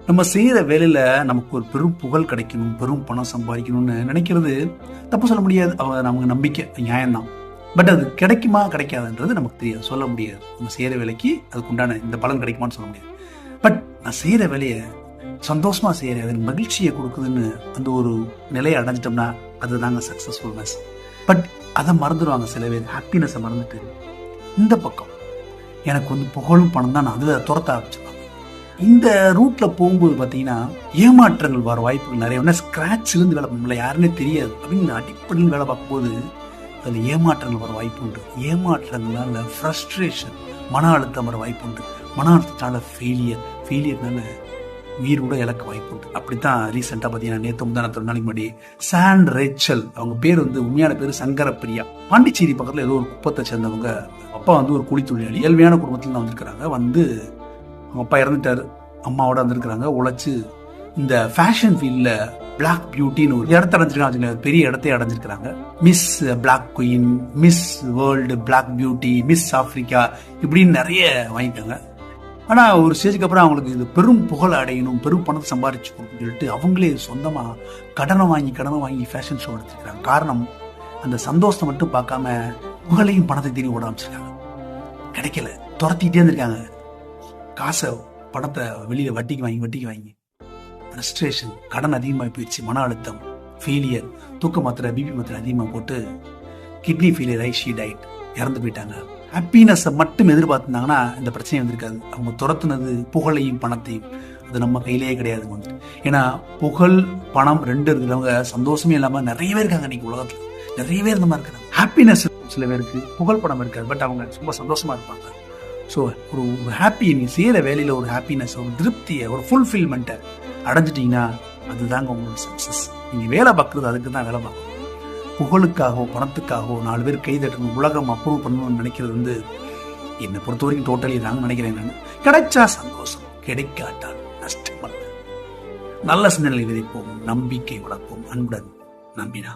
நம்ம செய்யற வேலையில நமக்கு ஒரு பெரும் புகழ் கிடைக்கணும், பெரும் பணம் சம்பாதிக்கணும்னு நினைக்கிறது தப்பு சொல்ல முடியாது. நமக்கு நம்பிக்கை நியாயம்தான். பட் அது கிடைக்குமா கிடைக்காதுன்றது நமக்கு தெரியாது, சொல்ல முடியாது. நம்ம செய்யற வேலைக்கு அதுக்கு உண்டான இந்த பலன் கிடைக்குமான்னு சொல்ல முடியாது. பட் நான் செய்யற வேலையை சந்தோஷமா செய்யறேன், அது மகிழ்ச்சியை கொடுக்குதுன்னு அந்த ஒரு நிலையை அடைஞ்சிட்டோம்னா அதுதாங்க சக்சஸ்ஃபுல்னஸ். பட் அதை மறந்துடுவாங்க சில பேர். ஹாப்பினஸை மறந்துட்டு இந்த பக்கம் எனக்கு புகழும் பணம் தான், நான் அதை துரத்த ஆரம்பிச்சிருவாங்க. இந்த ரூட்ல போகும்போது பார்த்தீங்கன்னா ஏமாற்றங்கள் வர வாய்ப்புகள் நிறைய. ஸ்கிராட்ச்லேருந்து வேலை பண்ணல, யாருன்னே தெரியாது அப்படின்னு அடிப்படையில் வேலை பார்க்கும்போது அதில் ஏமாற்றங்கள் வர வாய்ப்பு உண்டு. ஏமாற்றங்களால ஃப்ரஸ்ட்ரேஷன், மன அழுத்தம் வர வாய்ப்பு உண்டு. மன அழுத்தத்தால ஃபெயிலியர்னால உயிர் கூட இழக்க வாய்ப்பு உண்டு. அப்படித்தான் ரீசெண்டாக பார்த்தீங்கன்னா நேற்று முந்தானத்து நாளைக்கு முன்னாடி சாண்ட் ரேச்சல், அவங்க பேர் உண்மையான பேர் சங்கரப்பிரியா, பாண்டிச்சேரி பக்கத்தில் ஏதோ ஒரு குப்பத்தை சேர்ந்தவங்க. அப்பா ஒரு கூலி தொழிலாளி, ஏழ்மையான குடும்பத்தில் தான் வந்திருக்கிறாங்க. அவங்க அப்பா இறந்துட்டாரு, அம்மாவோட வந்திருக்கிறாங்க. உழைச்சு இந்த ஃபேஷன் ஃபீல்ட்ல பிளாக் பியூட்டின்னு ஒரு இடத்த அடைஞ்சிருக்காங்க, பெரிய இடத்தையே அடைஞ்சிருக்கிறாங்க. Miss Black Queen, Miss World Black Beauty, Miss Africa இப்படின்னு நிறைய வாங்கிட்டாங்க. ஆனா ஒரு ஸ்டேஜுக்கு அப்புறம் அவங்களுக்கு இது பெரும் புகழ் அடையணும், பெரும் பணத்தை சம்பாதிச்சு கொடுக்கணும்னு சொல்லிட்டு அவங்களே சொந்தமா கடனை வாங்கி ஃபேஷன் ஷோ எடுத்துருக்காங்க. காரணம், அந்த சந்தோஷத்தை மட்டும் பார்க்காம புகழையும் பணத்தை தேடி ஓட ஆரம்பிச்சிருக்காங்க. கிடைக்கல, துரத்திட்டே இருந்திருக்காங்க. காசை பணத்தை வெளியில வட்டிக்கு வாங்கி ஃப்ரஸ்ட்ரேஷன், கடன் அதிகமாக போயிடுச்சு, மன அழுத்தம், ஃபெயிலியர், தூக்க மாத்திரை, பிபி மாத்திரை அதிகமாக போட்டு கிட்னி ஃபெயிலியர் ஆகி ஷீ டைட், இறந்து போயிட்டாங்க. ஹாப்பினஸை மட்டும் எதிர்பார்த்துருந்தாங்கன்னா இந்த பிரச்சனை வந்திருக்காது. அவங்க துரத்துனது புகழையும் பணத்தையும், அது நம்ம கையிலேயே கிடையாதுங்க. ஏன்னா புகழ் பணம் ரெண்டு இருக்கிறவங்க சந்தோஷமே இல்லாமல் நிறைய பேர் இருக்காங்க. இன்னைக்கு உலகத்தில் நிறைய பேர் இந்த மாதிரி இருக்கிறாங்க. ஹாப்பினஸ் சில பேருக்கு, புகழ் பணம் இருக்காது, பட் அவங்க ரொம்ப சந்தோஷமா இருப்பாங்க. ஸோ ஒரு ஹாப்பி, நீ செய்கிற வேலையில் ஒரு ஹாப்பினஸ், ஒரு திருப்தியை, ஒரு ஃபுல்ஃபில்மெண்ட்டை அடைஞ்சிட்டிங்கன்னா அதுதாங்க உங்களோட சக்ஸஸ். நீங்கள் வேலை பார்க்குறது அதுக்கு தான் வேலை பார்க்கணும். புகழுக்காகவோ பணத்துக்காகவோ 4 பேர் கை தட்டணும், உலகம் அப்ரூவ் பண்ணணும்னு நினைக்கிறது என்னை பொறுத்த வரைக்கும் டோட்டலி ராங் நினைக்கிறேன். நான் கிடைச்சா சந்தோஷம், கிடைக்காட்டால் நஷ்டம். நல்ல சிந்தனை விதைப்போம், நம்பிக்கை வளர்ப்போம். அன்புடன் நம்பினா.